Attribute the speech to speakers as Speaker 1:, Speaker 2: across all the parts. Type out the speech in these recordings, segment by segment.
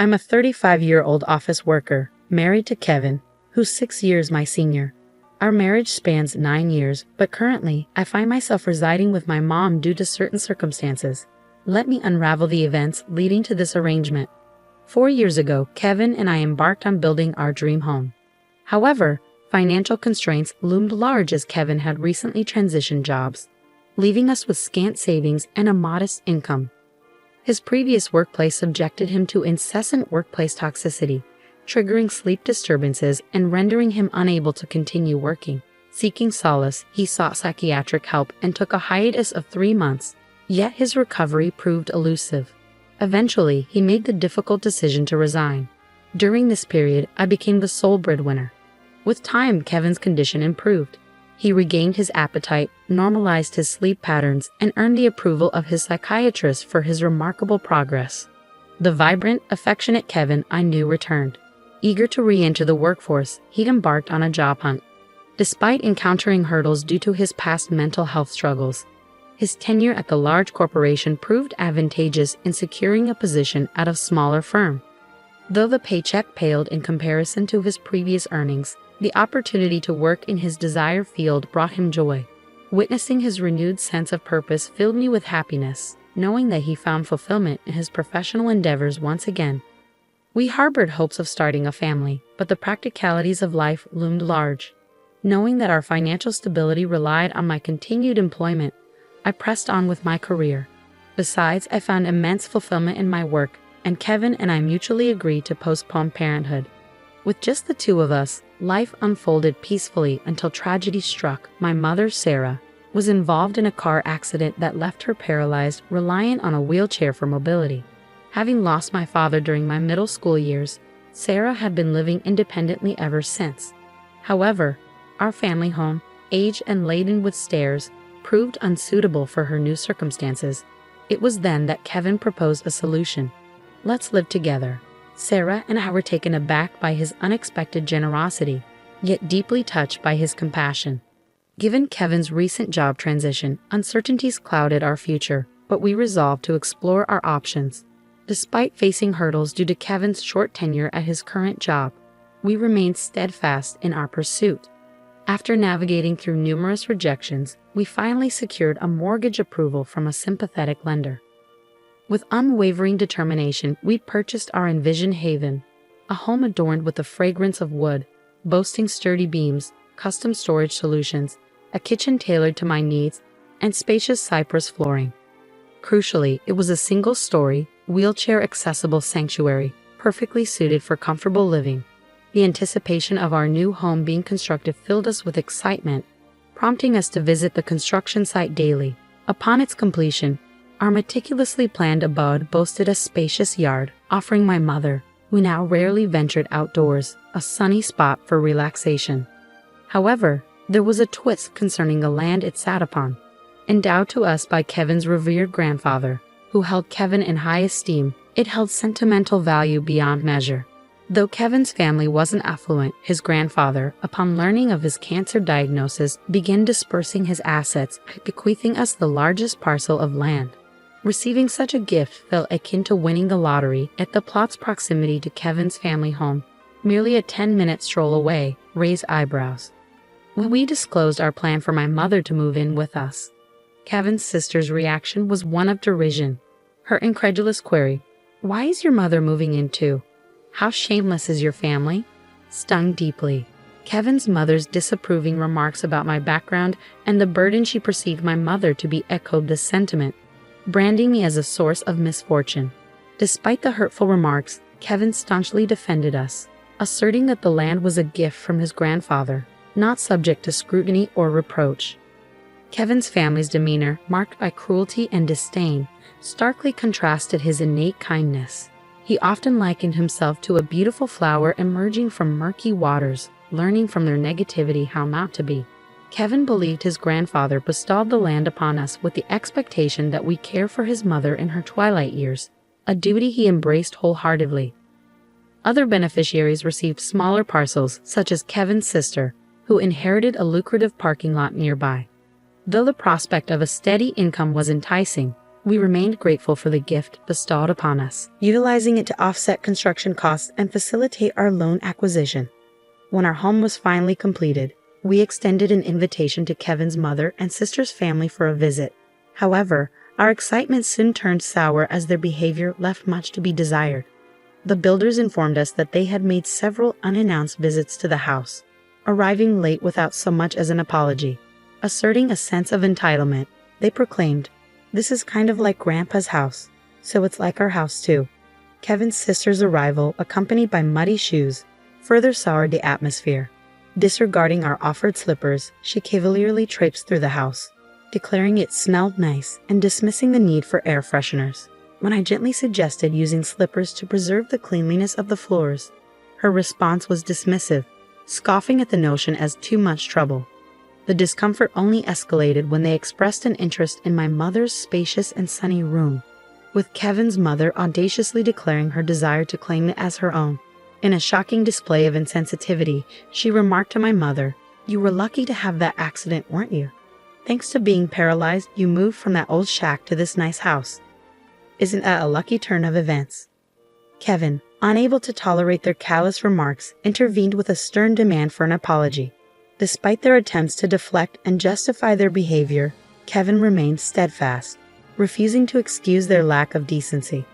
Speaker 1: I'm a 35-year-old office worker, married to Kevin, who's 6 years my senior. Our marriage spans 9 years, but currently, I find myself residing with my mom due to certain circumstances. Let me unravel the events leading to this arrangement. 4 years ago, Kevin and I embarked on building our dream home. However, financial constraints loomed large as Kevin had recently transitioned jobs, leaving us with scant savings and a modest income. His previous workplace subjected him to incessant workplace toxicity, triggering sleep disturbances and rendering him unable to continue working. Seeking solace, he sought psychiatric help and took a hiatus of 3 months, yet his recovery proved elusive. Eventually, he made the difficult decision to resign. During this period, I became the sole breadwinner. With time, Kevin's condition improved. He regained his appetite, normalized his sleep patterns, and earned the approval of his psychiatrist for his remarkable progress. The vibrant, affectionate Kevin I knew returned. Eager to re-enter the workforce, he'd embarked on a job hunt. Despite encountering hurdles due to his past mental health struggles, his tenure at the large corporation proved advantageous in securing a position at a smaller firm. Though the paycheck paled in comparison to his previous earnings, the opportunity to work in his desired field brought him joy. Witnessing his renewed sense of purpose filled me with happiness, knowing that he found fulfillment in his professional endeavors once again. We harbored hopes of starting a family, but the practicalities of life loomed large. Knowing that our financial stability relied on my continued employment, I pressed on with my career. Besides, I found immense fulfillment in my work, and Kevin and I mutually agreed to postpone parenthood. With just the two of us, life unfolded peacefully until tragedy struck. My mother, Sarah, was involved in a car accident that left her paralyzed, reliant on a wheelchair for mobility. Having lost my father during my middle school years, Sarah had been living independently ever since. However, our family home, aged and laden with stairs, proved unsuitable for her new circumstances. It was then that Kevin proposed a solution. Let's live together. Sarah and I were taken aback by his unexpected generosity, yet deeply touched by his compassion. Given Kevin's recent job transition, uncertainties clouded our future, but we resolved to explore our options. Despite facing hurdles due to Kevin's short tenure at his current job, we remained steadfast in our pursuit. After navigating through numerous rejections, we finally secured a mortgage approval from a sympathetic lender. With unwavering determination, we purchased our envisioned haven, a home adorned with the fragrance of wood, boasting sturdy beams, custom storage solutions, a kitchen tailored to my needs, and spacious cypress flooring. Crucially, it was a single-story, wheelchair-accessible sanctuary, perfectly suited for comfortable living. The anticipation of our new home being constructed filled us with excitement, prompting us to visit the construction site daily. Upon its completion, our meticulously planned abode boasted a spacious yard, offering my mother, who now rarely ventured outdoors, a sunny spot for relaxation. However, there was a twist concerning the land it sat upon. Endowed to us by Kevin's revered grandfather, who held Kevin in high esteem, it held sentimental value beyond measure. Though Kevin's family wasn't affluent, his grandfather, upon learning of his cancer diagnosis, began dispersing his assets, bequeathing us the largest parcel of land. Receiving such a gift felt akin to winning the lottery, at the plot's proximity to Kevin's family home, merely a 10-minute stroll away, raised eyebrows. When we disclosed our plan for my mother to move in with us, Kevin's sister's reaction was one of derision. Her incredulous query, "Why is your mother moving in too? How shameless is your family?" stung deeply. Kevin's mother's disapproving remarks about my background and the burden she perceived my mother to be echoed this sentiment, branding me as a source of misfortune. Despite the hurtful remarks, Kevin staunchly defended us, asserting that the land was a gift from his grandfather, not subject to scrutiny or reproach. Kevin's family's demeanor, marked by cruelty and disdain, starkly contrasted his innate kindness. He often likened himself to a beautiful flower emerging from murky waters, learning from their negativity how not to be. Kevin believed his grandfather bestowed the land upon us with the expectation that we care for his mother in her twilight years, a duty he embraced wholeheartedly. Other beneficiaries received smaller parcels, such as Kevin's sister, who inherited a lucrative parking lot nearby. Though the prospect of a steady income was enticing, We remained grateful for the gift bestowed upon us, utilizing it to offset construction costs and facilitate our loan acquisition. When our home was finally completed, we extended an invitation to Kevin's mother and sister's family for a visit. However, our excitement soon turned sour as their behavior left much to be desired. The builders informed us that they had made several unannounced visits to the house, arriving late without so much as an apology. Asserting a sense of entitlement, they proclaimed, "This is kind of like Grandpa's house, so it's like our house too." Kevin's sister's arrival, accompanied by muddy shoes, further soured the atmosphere. Disregarding our offered slippers, she cavalierly traipsed through the house, declaring it smelled nice and dismissing the need for air fresheners. When I gently suggested using slippers to preserve the cleanliness of the floors, her response was dismissive, scoffing at the notion as too much trouble. The discomfort only escalated when they expressed an interest in my mother's spacious and sunny room, with Kevin's mother audaciously declaring her desire to claim it as her own. In a shocking display of insensitivity, she remarked to my mother, "You were lucky to have that accident, weren't you? Thanks to being paralyzed, you moved from that old shack to this nice house. Isn't that a lucky turn of events?" Kevin, unable to tolerate their callous remarks, intervened with a stern demand for an apology. Despite their attempts to deflect and justify their behavior, Kevin remained steadfast, refusing to excuse their lack of decency.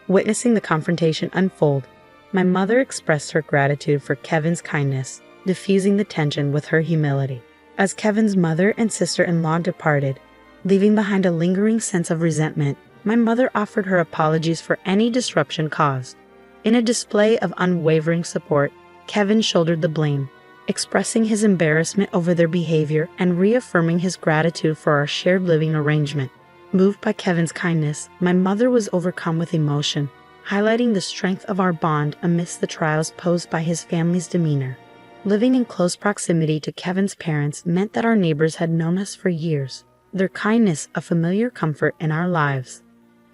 Speaker 1: Witnessing the confrontation unfold, my mother expressed her gratitude for Kevin's kindness, diffusing the tension with her humility. As Kevin's mother and sister-in-law departed, leaving behind a lingering sense of resentment, my mother offered her apologies for any disruption caused. In a display of unwavering support, Kevin shouldered the blame, expressing his embarrassment over their behavior and reaffirming his gratitude for our shared living arrangement. Moved by Kevin's kindness, my mother was overcome with emotion, highlighting the strength of our bond amidst the trials posed by his family's demeanor. Living in close proximity to Kevin's parents meant that our neighbors had known us for years, their kindness a familiar comfort in our lives.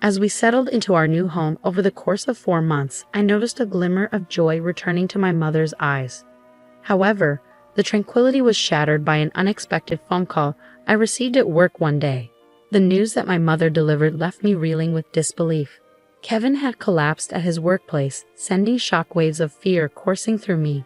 Speaker 1: As we settled into our new home over the course of 4 months, I noticed a glimmer of joy returning to my mother's eyes. However, the tranquility was shattered by an unexpected phone call I received at work one day. The news that my mother delivered left me reeling with disbelief. Kevin had collapsed at his workplace, sending shockwaves of fear coursing through me.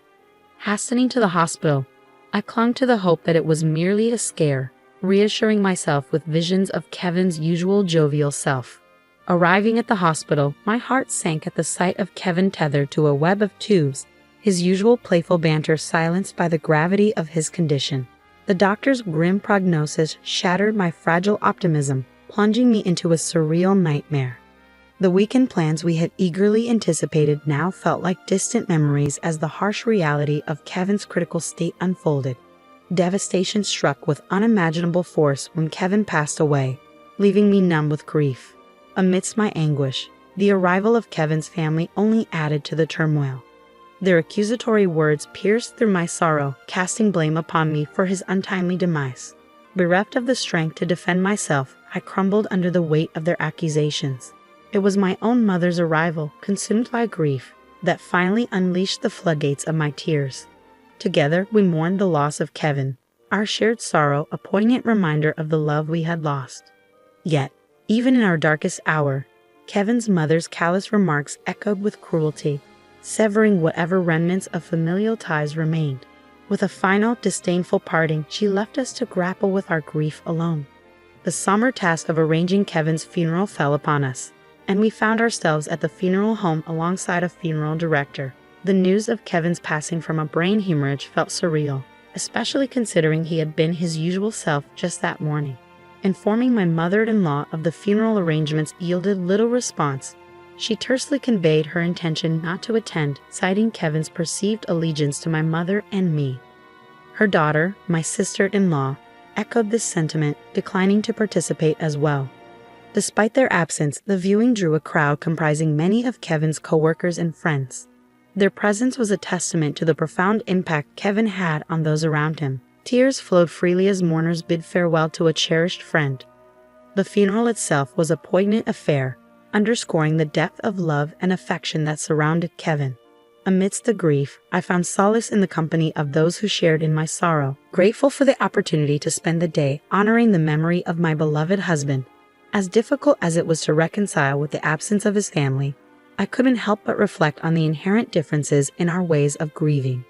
Speaker 1: Hastening to the hospital, I clung to the hope that it was merely a scare, reassuring myself with visions of Kevin's usual jovial self. Arriving at the hospital, my heart sank at the sight of Kevin tethered to a web of tubes, his usual playful banter silenced by the gravity of his condition. The doctor's grim prognosis shattered my fragile optimism, plunging me into a surreal nightmare. The weekend plans we had eagerly anticipated now felt like distant memories as the harsh reality of Kevin's critical state unfolded. Devastation struck with unimaginable force when Kevin passed away, leaving me numb with grief. Amidst my anguish, the arrival of Kevin's family only added to the turmoil. Their accusatory words pierced through my sorrow, casting blame upon me for his untimely demise. Bereft of the strength to defend myself, I crumbled under the weight of their accusations. It was my own mother's arrival, consumed by grief, that finally unleashed the floodgates of my tears. Together, we mourned the loss of Kevin, our shared sorrow a poignant reminder of the love we had lost. Yet, even in our darkest hour, Kevin's mother's callous remarks echoed with cruelty, severing whatever remnants of familial ties remained. With a final, disdainful parting, she left us to grapple with our grief alone. The somber task of arranging Kevin's funeral fell upon us, and we found ourselves at the funeral home alongside a funeral director. The news of Kevin's passing from a brain hemorrhage felt surreal, especially considering he had been his usual self just that morning. Informing my mother-in-law of the funeral arrangements yielded little response. She tersely conveyed her intention not to attend, citing Kevin's perceived allegiance to my mother and me. Her daughter, my sister-in-law, echoed this sentiment, declining to participate as well. Despite their absence, the viewing drew a crowd comprising many of Kevin's co-workers and friends. Their presence was a testament to the profound impact Kevin had on those around him. Tears flowed freely as mourners bid farewell to a cherished friend. The funeral itself was a poignant affair, underscoring the depth of love and affection that surrounded Kevin. Amidst the grief, I found solace in the company of those who shared in my sorrow, grateful for the opportunity to spend the day honoring the memory of my beloved husband. As difficult as it was to reconcile with the absence of his family, I couldn't help but reflect on the inherent differences in our ways of grieving.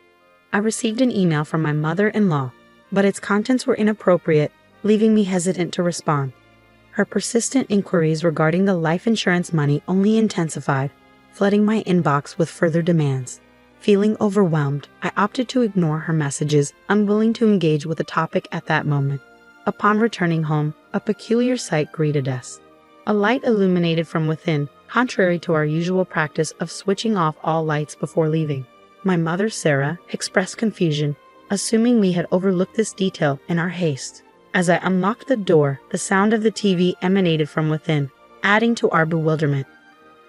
Speaker 1: I received an email from my mother-in-law, but its contents were inappropriate, leaving me hesitant to respond. Her persistent inquiries regarding the life insurance money only intensified, flooding my inbox with further demands. Feeling overwhelmed, I opted to ignore her messages, unwilling to engage with the topic at that moment. Upon returning home, a peculiar sight greeted us. A light illuminated from within, contrary to our usual practice of switching off all lights before leaving. My mother, Sarah, expressed confusion, assuming we had overlooked this detail in our haste. As I unlocked the door, the sound of the TV emanated from within, adding to our bewilderment.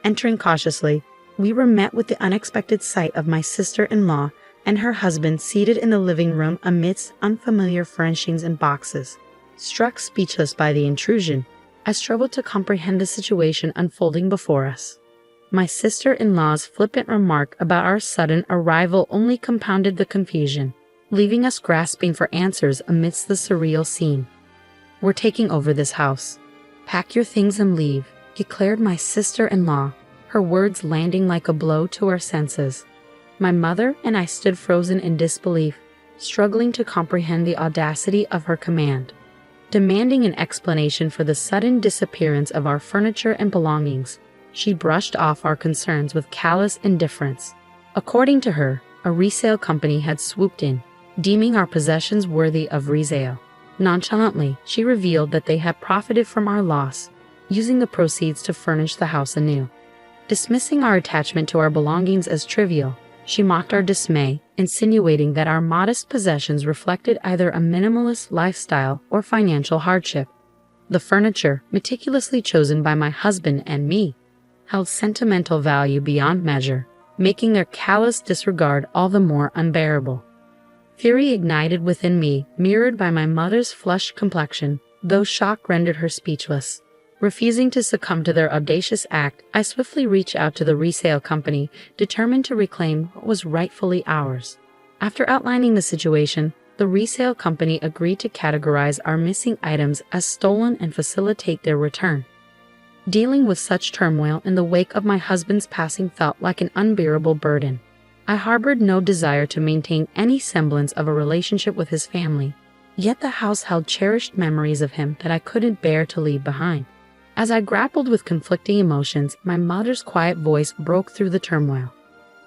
Speaker 1: Entering cautiously, we were met with the unexpected sight of my sister-in-law and her husband seated in the living room amidst unfamiliar furnishings and boxes. Struck speechless by the intrusion, I struggled to comprehend the situation unfolding before us. My sister-in-law's flippant remark about our sudden arrival only compounded the confusion, leaving us grasping for answers amidst the surreal scene. "We're taking over this house. Pack your things and leave," declared my sister-in-law, her words landing like a blow to our senses. My mother and I stood frozen in disbelief, struggling to comprehend the audacity of her command. Demanding an explanation for the sudden disappearance of our furniture and belongings, she brushed off our concerns with callous indifference. According to her, a resale company had swooped in, deeming our possessions worthy of resale. Nonchalantly, she revealed that they had profited from our loss, using the proceeds to furnish the house anew. Dismissing our attachment to our belongings as trivial, she mocked our dismay, insinuating that our modest possessions reflected either a minimalist lifestyle or financial hardship. The furniture, meticulously chosen by my husband and me, held sentimental value beyond measure, making their callous disregard all the more unbearable. Fury ignited within me, mirrored by my mother's flushed complexion, though shock rendered her speechless. Refusing to succumb to their audacious act, I swiftly reached out to the resale company, determined to reclaim what was rightfully ours. After outlining the situation, the resale company agreed to categorize our missing items as stolen and facilitate their return. Dealing with such turmoil in the wake of my husband's passing felt like an unbearable burden. I harbored no desire to maintain any semblance of a relationship with his family, yet the house held cherished memories of him that I couldn't bear to leave behind. As I grappled with conflicting emotions, my mother's quiet voice broke through the turmoil.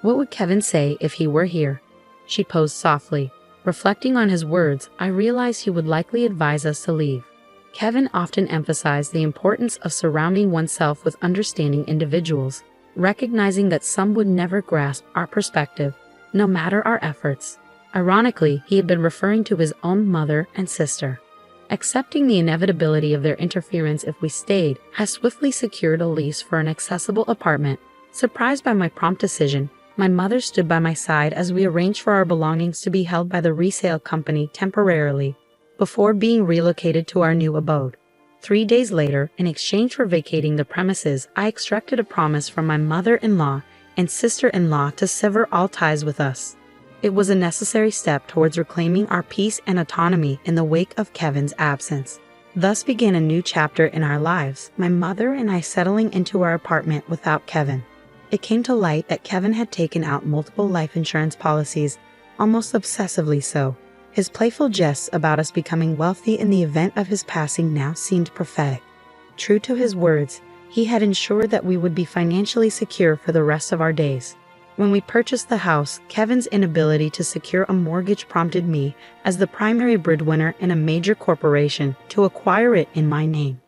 Speaker 1: "What would Kevin say if he were here?" she posed softly. Reflecting on his words, I realized he would likely advise us to leave. Kevin often emphasized the importance of surrounding oneself with understanding individuals, recognizing that some would never grasp our perspective, no matter our efforts. Ironically, he had been referring to his own mother and sister. Accepting the inevitability of their interference if we stayed, I swiftly secured a lease for an accessible apartment. Surprised by my prompt decision, my mother stood by my side as we arranged for our belongings to be held by the resale company temporarily, before being relocated to our new abode. 3 days later, in exchange for vacating the premises, I extracted a promise from my mother-in-law and sister-in-law to sever all ties with us. It was a necessary step towards reclaiming our peace and autonomy in the wake of Kevin's absence. Thus began a new chapter in our lives, my mother and I settling into our apartment without Kevin. It came to light that Kevin had taken out multiple life insurance policies, almost obsessively so. His playful jests about us becoming wealthy in the event of his passing now seemed prophetic. True to his words, he had ensured that we would be financially secure for the rest of our days. When we purchased the house, Kevin's inability to secure a mortgage prompted me, as the primary breadwinner in a major corporation, to acquire it in my name.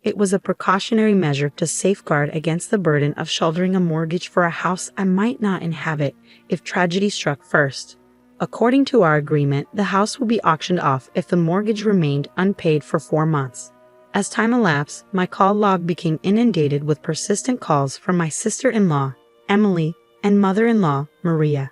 Speaker 1: It was a precautionary measure to safeguard against the burden of shouldering a mortgage for a house I might not inhabit if tragedy struck first. According to our agreement, the house would be auctioned off if the mortgage remained unpaid for 4 months. As time elapsed, my call log became inundated with persistent calls from my sister-in-law, Emily, and mother-in-law, Maria.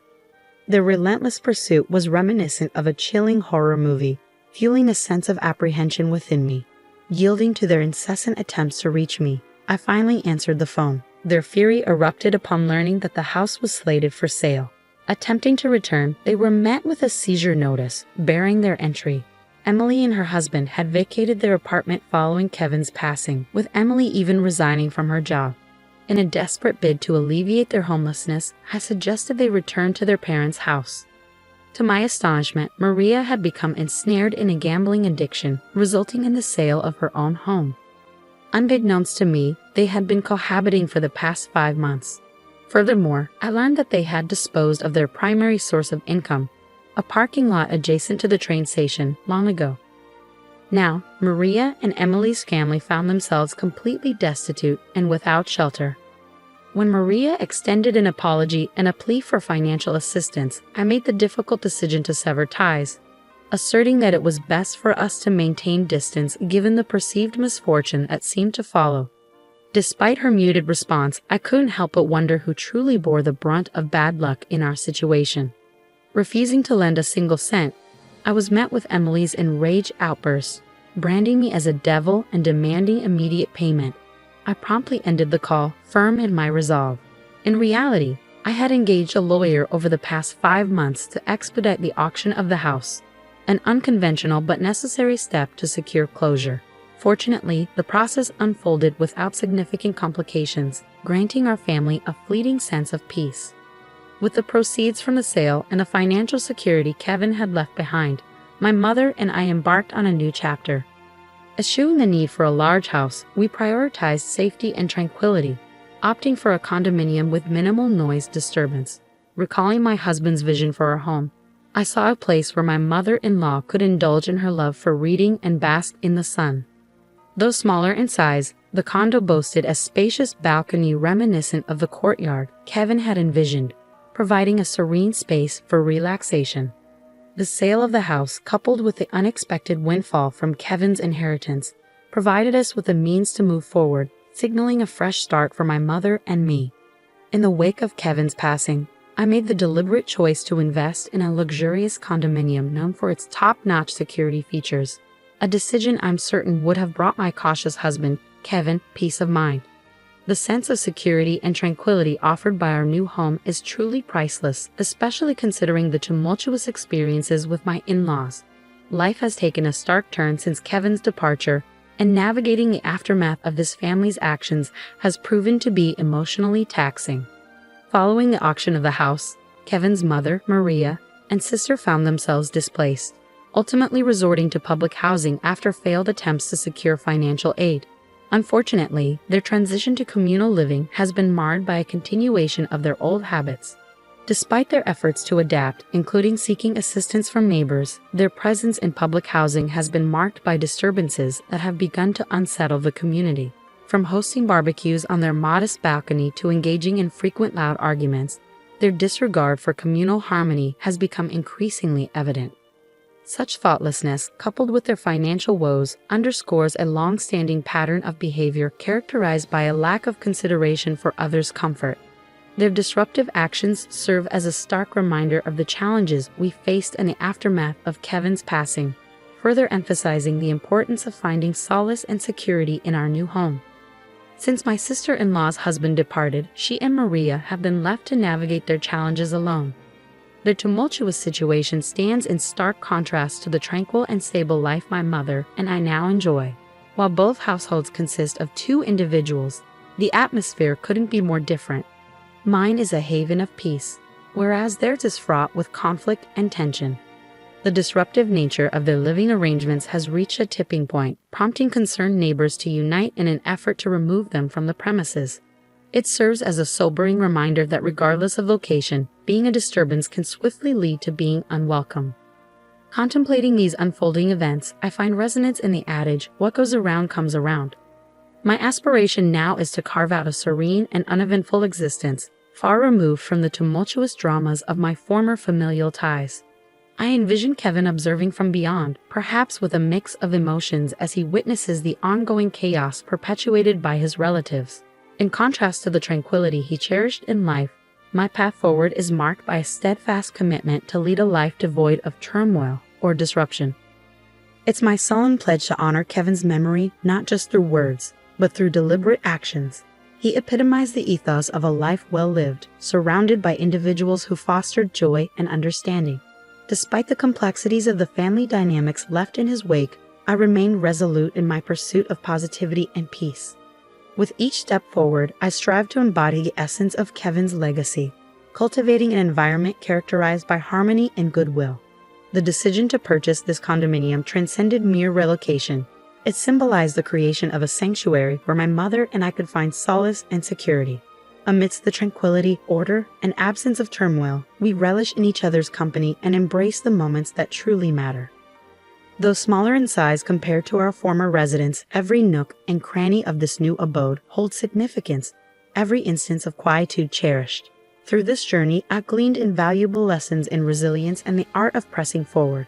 Speaker 1: Their relentless pursuit was reminiscent of a chilling horror movie, fueling a sense of apprehension within me. Yielding to their incessant attempts to reach me, I finally answered the phone. Their fury erupted upon learning that the house was slated for sale. Attempting to return, they were met with a seizure notice, bearing their entry. Emily and her husband had vacated their apartment following Kevin's passing, with Emily even resigning from her job. In a desperate bid to alleviate their homelessness, I suggested they return to their parents' house. To my astonishment, Maria had become ensnared in a gambling addiction, resulting in the sale of her own home. Unbeknownst to me, they had been cohabiting for the past 5 months. Furthermore, I learned that they had disposed of their primary source of income, a parking lot adjacent to the train station, long ago. Now, Maria and Emily's family found themselves completely destitute and without shelter. When Maria extended an apology and a plea for financial assistance, I made the difficult decision to sever ties, asserting that it was best for us to maintain distance given the perceived misfortune that seemed to follow. Despite her muted response, I couldn't help but wonder who truly bore the brunt of bad luck in our situation. Refusing to lend a single cent, I was met with Emily's enraged outburst, branding me as a devil and demanding immediate payment. I promptly ended the call, firm in my resolve. In reality, I had engaged a lawyer over the past 5 months to expedite the auction of the house, an unconventional but necessary step to secure closure. Fortunately, the process unfolded without significant complications, granting our family a fleeting sense of peace. With the proceeds from the sale and the financial security Kevin had left behind, my mother and I embarked on a new chapter. Eschewing the need for a large house, we prioritized safety and tranquility, opting for a condominium with minimal noise disturbance. Recalling my husband's vision for our home, I saw a place where my mother-in-law could indulge in her love for reading and bask in the sun. Though smaller in size, the condo boasted a spacious balcony reminiscent of the courtyard Kevin had envisioned, providing a serene space for relaxation. The sale of the house, coupled with the unexpected windfall from Kevin's inheritance, provided us with the means to move forward, signaling a fresh start for my mother and me. In the wake of Kevin's passing, I made the deliberate choice to invest in a luxurious condominium known for its top-notch security features, a decision I'm certain would have brought my cautious husband, Kevin, peace of mind. The sense of security and tranquility offered by our new home is truly priceless, especially considering the tumultuous experiences with my in-laws. Life has taken a stark turn since Kevin's departure, and navigating the aftermath of this family's actions has proven to be emotionally taxing. Following the auction of the house, Kevin's mother, Maria, and sister found themselves displaced, ultimately resorting to public housing after failed attempts to secure financial aid. Unfortunately, their transition to communal living has been marred by a continuation of their old habits. Despite their efforts to adapt, including seeking assistance from neighbors, their presence in public housing has been marked by disturbances that have begun to unsettle the community. From hosting barbecues on their modest balcony to engaging in frequent loud arguments, their disregard for communal harmony has become increasingly evident. Such thoughtlessness, coupled with their financial woes, underscores a long-standing pattern of behavior characterized by a lack of consideration for others' comfort. Their disruptive actions serve as a stark reminder of the challenges we faced in the aftermath of Kevin's passing, further emphasizing the importance of finding solace and security in our new home. Since my sister-in-law's husband departed, she and Maria have been left to navigate their challenges alone. Their tumultuous situation stands in stark contrast to the tranquil and stable life my mother and I now enjoy. While both households consist of 2 individuals, the atmosphere couldn't be more different. Mine is a haven of peace, whereas theirs is fraught with conflict and tension. The disruptive nature of their living arrangements has reached a tipping point, prompting concerned neighbors to unite in an effort to remove them from the premises. It serves as a sobering reminder that regardless of location, being a disturbance can swiftly lead to being unwelcome. Contemplating these unfolding events, I find resonance in the adage, "What goes around comes around." My aspiration now is to carve out a serene and uneventful existence, far removed from the tumultuous dramas of my former familial ties. I envision Kevin observing from beyond, perhaps with a mix of emotions as he witnesses the ongoing chaos perpetuated by his relatives. In contrast to the tranquility he cherished in life, my path forward is marked by a steadfast commitment to lead a life devoid of turmoil or disruption. It's my solemn pledge to honor Kevin's memory not just through words, but through deliberate actions. He epitomized the ethos of a life well lived, surrounded by individuals who fostered joy and understanding. Despite the complexities of the family dynamics left in his wake, I remain resolute in my pursuit of positivity and peace. With each step forward, I strive to embody the essence of Kevin's legacy, cultivating an environment characterized by harmony and goodwill. The decision to purchase this condominium transcended mere relocation. It symbolized the creation of a sanctuary where my mother and I could find solace and security. Amidst the tranquility, order, and absence of turmoil, we relish in each other's company and embrace the moments that truly matter. Though smaller in size compared to our former residence, every nook and cranny of this new abode holds significance, every instance of quietude cherished. Through this journey, I've gleaned invaluable lessons in resilience and the art of pressing forward.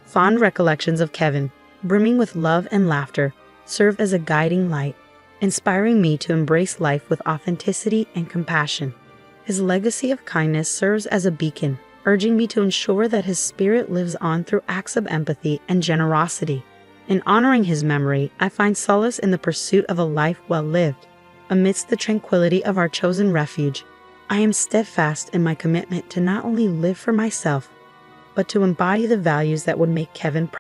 Speaker 1: Fond recollections of Kevin, brimming with love and laughter, serve as a guiding light, inspiring me to embrace life with authenticity and compassion. His legacy of kindness serves as a beacon, urging me to ensure that his spirit lives on through acts of empathy and generosity. In honoring his memory, I find solace in the pursuit of a life well lived. Amidst the tranquility of our chosen refuge, I am steadfast in my commitment to not only live for myself, but to embody the values that would make Kevin proud.